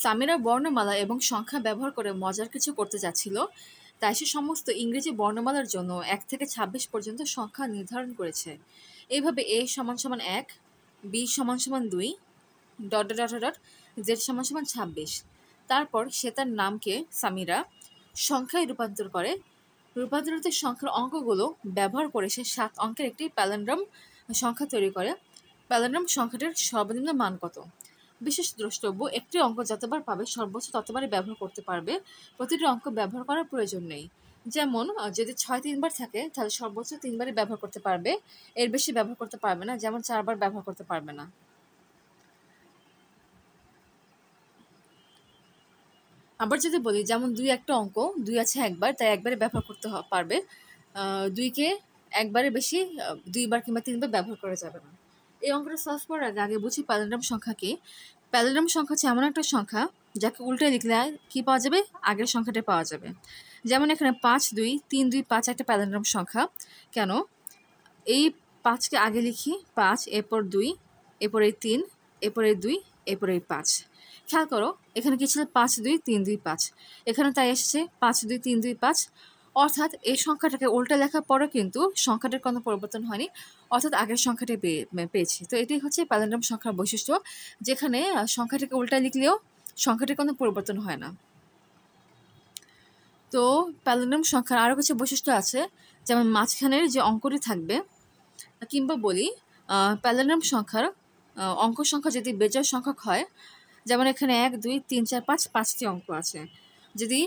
সামিরা বর্ণমালা এবং সংখ্যা ব্যবহার করে মজার কিছু করতে যাচ্ছিল, তাই সে সমস্ত ইংরেজি বর্ণমালার জন্য ১ থেকে ২৬ পর্যন্ত সংখ্যা নির্ধারণ করেছে। এইভাবে a = ১, b = ২, ... z = ২৬। তারপর সে তার নামকে সামিরা সংখ্যায় রূপান্তর করে। রূপান্তরিত সংখ্যার অঙ্কগুলো ব্যবহার করে সে ৭ অঙ্কের একটি প্যালিন্ড্রোম সংখ্যা তৈরি করে। প্যালিন্ড্রোম সংখ্যাটির সর্বনিম্ন মান কত? বিশেষ দ্রষ্টব্য: একটি অঙ্ক যতবার পাবে সর্বোচ্চ ততবারই ব্যবহার করতে পারবে, প্রতিটি অঙ্ক ব্যবহার করার প্রয়োজন নেই। যেমন যদি ৬ তিনবার থাকে তাহলে সর্বোচ্চ ৩বারই ব্যবহার করতে পারবে, এর বেশি ব্যবহার করতে পারবে না, যেমন ৪ বার ব্যবহার করতে পারবে না। আবার যদি বলি যেমন ২ একটা অঙ্ক, ২ আছে একবার, তাই একবারে ব্যবহার করতে পারবে, ২কে একবারের বেশি ২ বার কিংবা ৩ বার ব্যবহার করা যাবে না। এই অঙ্কটা সলভ করার আগে বুঝি প্যালিন্ড্রোম সংখ্যা কি। প্যালিন্ড্রোম সংখ্যা হচ্ছে এমন একটা সংখ্যা যাকে উল্টে লিখলে কি পাওয়া যাবে? আগের সংখ্যাটা পাওয়া যাবে। যেমন এখানে ৫, ২, ৩, ২, ৫ একটা প্যালিন্ড্রোম সংখ্যা। কেন? এই ৫কে আগে লিখি, ৫, এরপর ২, এরপর এই ৩, এরপর এই ২, এরপর এই ৫। খেয়াল করো এখানে কি ছিল? ৫, ২, ৩, ২, ৫। এখানে তাই এসেছে ৫, ২, ৩, ২, ৫। অর্থাৎ এই সংখ্যাটাকে উল্টে লেখার পরেও কিন্তু সংখ্যাটার কোনো পরিবর্তন হয়নি, অর্থাৎ আগের সংখ্যাটি পেয়েছি। তো এটাই হচ্ছে প্যালিন্ড্রোম সংখ্যার বৈশিষ্ট্য, যেখানে সংখ্যাটাকে উল্টা লিখলেও সংখ্যাটির কোনো পরিবর্তন হয় না। তো প্যালিন্ড্রোম সংখ্যার আরও কিছু বৈশিষ্ট্য আছে, যেমন মাঝখানের যে অঙ্কটি থাকবে, কিংবা বলি প্যালিন্ড্রোম সংখ্যার অঙ্ক সংখ্যা যদি বেজোড় সংখ্যক হয়, যেমন এখানে ১, ২, ৩, ৪, ৫, ৫টি অঙ্ক আছে। যদি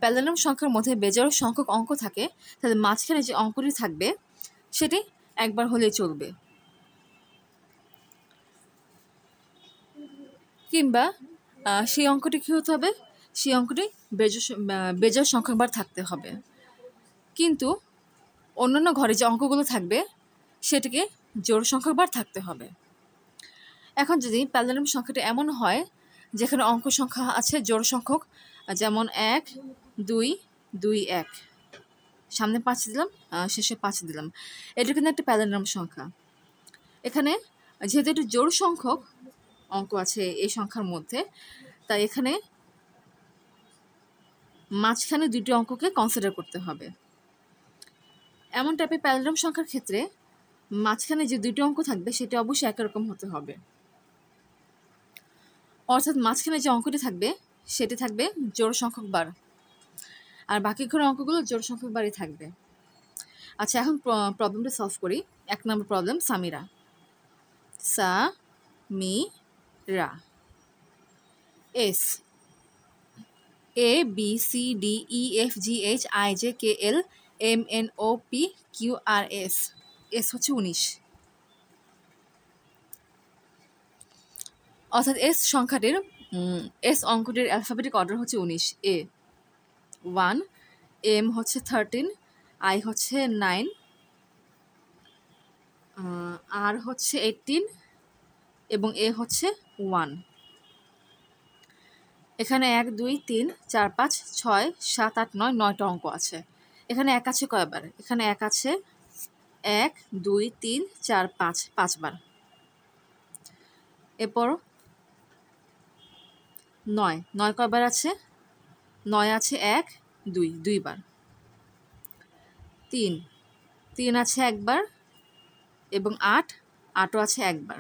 প্যালিন্ড্রোম সংখ্যার মধ্যে বেজোড় সংখ্যক অঙ্ক থাকে, তাহলে মাঝখানে যে অঙ্কটি থাকবে সেটি একবার হলেই চলবে। কিংবা সেই অঙ্কটি কী হতে হবে? সেই অঙ্কটি বেজোড় সংখ্যকবার থাকতে হবে। কিন্তু অন্যান্য ঘরে যে অঙ্কগুলো থাকবে সেটিকে জোড় সংখ্যকবার থাকতে হবে। এখন যদি প্যালিন্ড্রোম সংখ্যাটি এমন হয় যেখানে অঙ্ক সংখ্যা আছে জোড় সংখ্যক, যেমন ১, ২, ২, ১, সামনে ৫ দিলাম, শেষে ৫ দিলাম, এটা কিন্তু একটা প্যালিন্ড্রোম সংখ্যা। এখানে যেহেতু একটি জোড় সংখ্যক অঙ্ক আছে এই সংখ্যার মধ্যে, তাই এখানে মাঝখানে দুটি অঙ্ককে কনসিডার করতে হবে। এমন টাইপের প্যালিন্ড্রোম সংখ্যার ক্ষেত্রে মাঝখানে যে দুটি অঙ্ক থাকবে সেটি অবশ্যই একই রকম হতে হবে, অর্থাৎ মাঝখানে যে অঙ্কটি থাকবে সেটি থাকবে জোড় সংখ্যক বার, আর বাকি ঘরের অঙ্কগুলো জোড় সংখ্যক বারই থাকবে। আচ্ছা, এখন প্রবলেমটা সলভ করি। ১ নম্বর প্রবলেম, সামিরা। সামিরা এস A B C D E F G H I J K L M N O P Q R S। S হচ্ছে ১৯, অর্থাৎ এস সংখ্যাটির এস অঙ্কটির অ্যালফাবেটিক অর্ডার হচ্ছে ১৯। A 1, M হচ্ছে 13, I হচ্ছে 9, R হচ্ছে 18 এবং A হচ্ছে 1। এখানে ১, ২, ৩, ৪, ৫, ৬, ৭, ৮, ৯, ৯টা অঙ্ক আছে। এখানে ১ আছে কয়বার? এখানে ১ আছে ১, ২, ৩, ৪, ৫, ৫ বার। এরপর ৯, ৯ কয়বার আছে? ৯ আছে ১, ২, ২ বার। ৩, ৩ আছে একবার এবং ৮, ৮ও আছে একবার।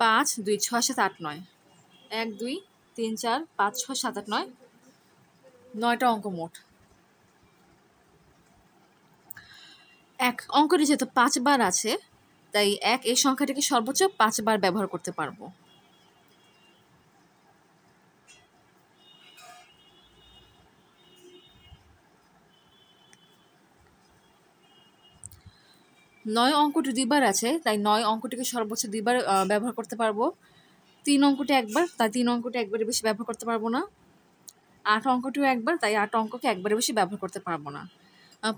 ৫, ২, ৬, ৭, ৮, ৯, ১, ২, ৩, ৪, ৫, ৬, ৭, ৮, ৯, ৯টা অঙ্ক মোট। এক অঙ্কটি যেহেতু ৫ বার আছে, তাই ১ এই সংখ্যাটিকে সর্বোচ্চ ৫ বার ব্যবহার করতে পারবো। নয় অঙ্কটি ২ বার আছে, তাই ৯ অঙ্কটিকে সর্বোচ্চ ২ বার ব্যবহার করতে পারবো। ৩ অঙ্কটি একবার, তাই ৩ অঙ্কটি একবারে বেশি ব্যবহার করতে পারবো না। ৮ অঙ্কটিও একবার, তাই ৮ অঙ্ককে একবারে বেশি ব্যবহার করতে পারবো না।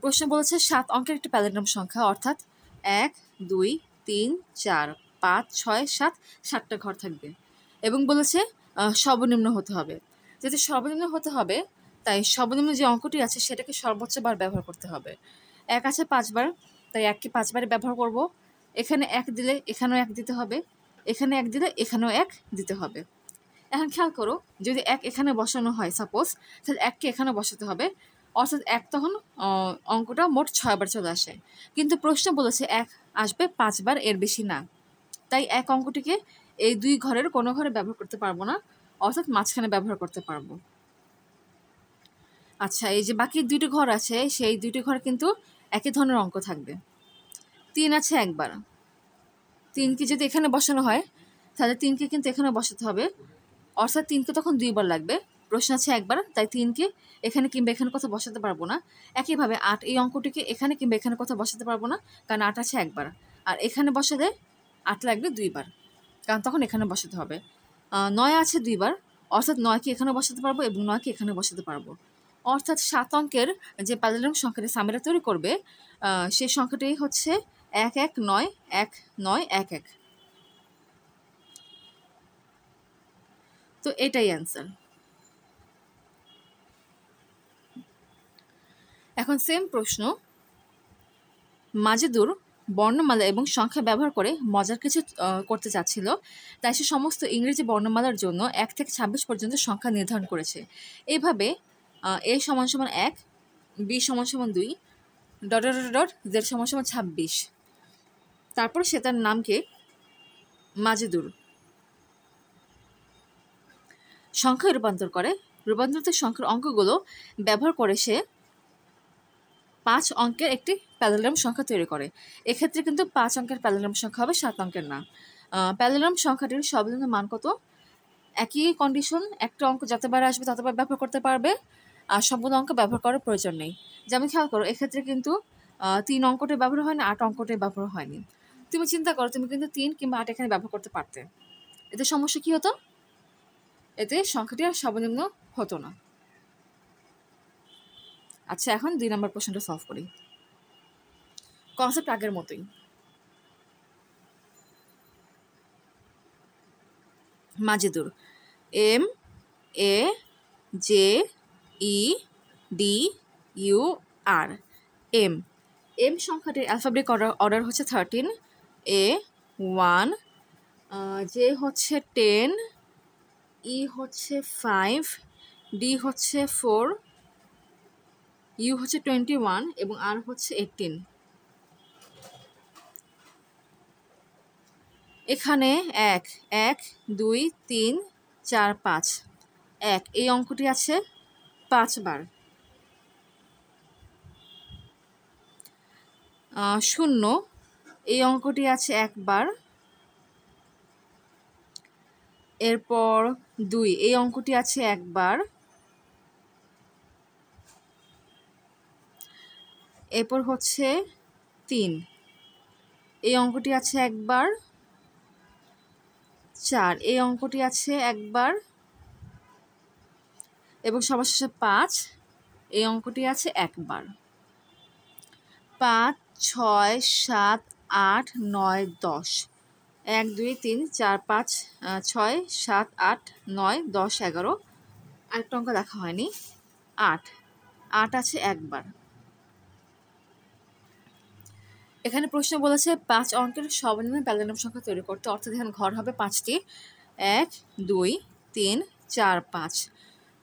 প্রশ্ন বলেছে ৭ অঙ্কের একটি প্যালিন্ড্রোম সংখ্যা, অর্থাৎ ১, ২, ৩, ৪, ৫, ৬, ৭, ৭টা ঘর থাকবে এবং বলেছে সর্বনিম্ন হতে হবে। যেহেতু সর্বনিম্ন হতে হবে, তাই সর্বনিম্ন যে অঙ্কটি আছে সেটাকে সর্বোচ্চ বার ব্যবহার করতে হবে। ১ আছে ৫ বার, তাই ১কে ৫ বারে ব্যবহার করব। এখানে ১ দিলে এখানেও ১ দিতে হবে, এখানে ১ দিলে এখানেও ১ দিতে হবে। এখন খেয়াল করো, যদি 1 এখানে বসানো হয় সাপোজ, তাহলে 1কে এখানে বসাতে হবে, অর্থাৎ 1 তখন অঙ্কটা মোট 6 বার চলে আসে। কিন্তু প্রশ্ন বলেছে 1 আসবে 5 বার, এর বেশি না। তাই 1 অঙ্কটিকে এই 2 ঘরের কোনো ঘরে ব্যবহার করতে পারবো না, অর্থাৎ মাঝখানে ব্যবহার করতে পারবো। আচ্ছা, এই যে বাকি 2টি ঘর আছে, সেই 2টি ঘর কিন্তু একই ধরনের অঙ্ক থাকবে। 3 আছে একবার, 3কে যদি এখানে বসানো হয় তাহলে 3কে কিন্তু এখানে বসাতে হবে, অর্থাৎ 3কে তখন 2 বার লাগবে। প্রশ্ন আছে একবার, তাই 3কে এখানে কিংবা এখানে কোথাও বসাতে পারবো না। একইভাবে 8 এই অঙ্কটিকে এখানে কিংবা এখানে কোথাও বসাতে পারবো না, কারণ 8 আছে একবার, আর এখানে বসালে 8 লাগবে 2 বার, কারণ তখন এখানে বসাতে হবে। 9 আছে 2 বার, অর্থাৎ 9কে এখানে বসাতে পারবো এবং 9কে এখানে বসাতে পারবো। অর্থাৎ 7 অঙ্কের যে প্যারালাল সংখ্যাটি সামিরা তৈরি করবে, সেই সংখ্যাটি হচ্ছে 11919111। তো এটাই অ্যান্সার। এখন সেম প্রশ্ন, মাজেদুর বর্ণমালা এবং সংখ্যা ব্যবহার করে মজার কিছু করতে চাচ্ছিল, তাই সে সমস্ত ইংরেজি বর্ণমালার জন্য 1 থেকে 26 পর্যন্ত সংখ্যা নির্ধারণ করেছে। এইভাবে a = 1, b = 2, ... z = 26। তারপর সে তার নামকে মাজেদুর সংখ্যায় রূপান্তর করে। রূপান্তরিত সংখ্যার অঙ্কগুলো ব্যবহার করে সে 5 অঙ্কের একটি প্যারালাল সংখ্যা তৈরি করে। এক্ষেত্রে কিন্তু 5 অঙ্কের প্যারালাল সংখ্যা হবে, 7 অঙ্কের না। প্যারালাল সংখ্যাটির সর্বনিম্ন মান কত? একই কন্ডিশন, একটা অঙ্ক যতবার আসবে ততবার ব্যবহার করতে পারবে, আর সম্পূর্ণ অঙ্ক ব্যবহার করার প্রয়োজন নেই। যেমন খেয়াল করো, এক্ষেত্রে কিন্তু 3 অঙ্কটি ব্যবহার হয়নি, 8 অঙ্কটি ব্যবহার হয়নি। তুমি চিন্তা করো, তুমি কিন্তু 3 কিংবা 8 এখানে ব্যবহার করতে পারতে। এতে সমস্যা কি হতো? এতে সংখ্যাটি আর সর্বনিম্ন হতো না। আচ্ছা, এখন 2 নম্বর প্রশ্নটা সলভ করি। কনসেপ্ট আগের মতোই। মাজেদুর, MAJEDUR, এম সংখ্যাটির অ্যালফাবেটিক অর্ডার হচ্ছে 13, A 1, জে হচ্ছে 10, ই হচ্ছে 5, ডি হচ্ছে 4, ইউ হচ্ছে 21 এবং আর হচ্ছে 18। এখানে 1 1 2 3 4 5, 1 এই অঙ্কটি আছে 5 বার। 0 এই অঙ্কটি আছে 1 বার। এরপর 2 এই অঙ্কটি আছে 1 বার। এরপর হচ্ছে 3 এই অঙ্কটি আছে 1 বার। 4 এই অঙ্কটি আছে 1 বার এবং সর্বশেষে 5 এই অঙ্কটি আছে 1 বার। 5 6 7 8 9 10, 1 2 3 4 5 6 7 8 9 10 11, আরেকটা অঙ্ক দেখা হয়নি, 8 আছে 1 বার। এখানে প্রশ্ন বলেছে 5 অঙ্কের সর্বনিম্ন প্যারালাল সংখ্যা তৈরি করতে, অর্থাৎ এখানে ঘর হবে 5টি, 1 2 3 4 5।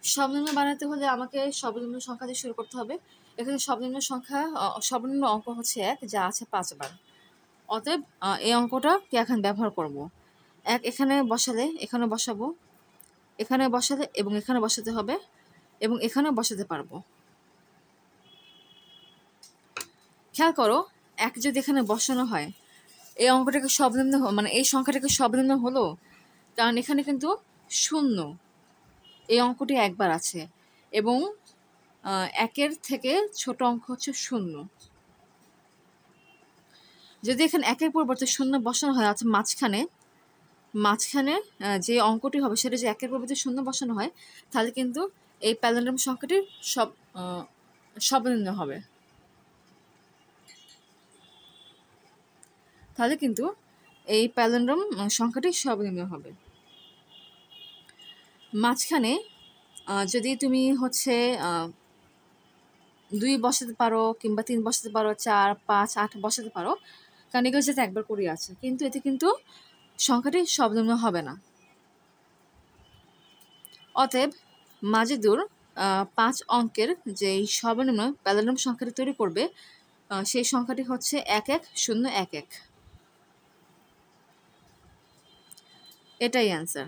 সর্বনিম্ন বানাতে হলে আমাকে সর্বনিম্ন সংখ্যা দিয়ে শুরু করতে হবে। এখানে সর্বনিম্ন অঙ্ক হচ্ছে 1, যা আছে 5 বার। অতএব এই অঙ্কটাকে এখন ব্যবহার করব। 1 এখানে বসালে, এখানে বসাবো, এখানে বসালে এবং এখানে বসাতে হবে এবং এখানে বসাতে পারবো। খেয়াল করো, 1 যদি এখানে বসানো হয়, এই অঙ্কটাকে সর্বনিম্ন, মানে এই সংখ্যাটাকে সর্বনিম্ন হলো, কারণ এখানে কিন্তু 0 এই অঙ্কটি 1 বার আছে এবং 1-এর থেকে ছোট অঙ্ক হচ্ছে 0। যদি এখানে 1-এর পরিবর্তে 0 বসানো হয়, অর্থাৎ মাঝখানে যে অঙ্কটি হবে সেটা যে 1-এর পরিবর্তে 0 বসানো হয়, তাহলে কিন্তু এই প্যারালাল সংখ্যাটি সর্বনিম্ন হবে। তাহলে কিন্তু এই প্যারালাল সংখ্যাটি সর্বনিম্ন হবে। মাঝখানে যদি তুমি হচ্ছে 2 বসাতে পারো কিংবা 3 বসাতে পারো, 4 5 8 বসাতে পারো, কারণ এগুলো যেতে একবার করে আছে, কিন্তু এতে কিন্তু সংখ্যাটি সর্বনিম্ন হবে না। অতএব মাজেদুর 5 অঙ্কের যেই সর্বনিম্ন প্যালিন্ড্রোম সংখ্যাটি তৈরি করবে সেই সংখ্যাটি হচ্ছে 11011। এটাই অ্যান্সার।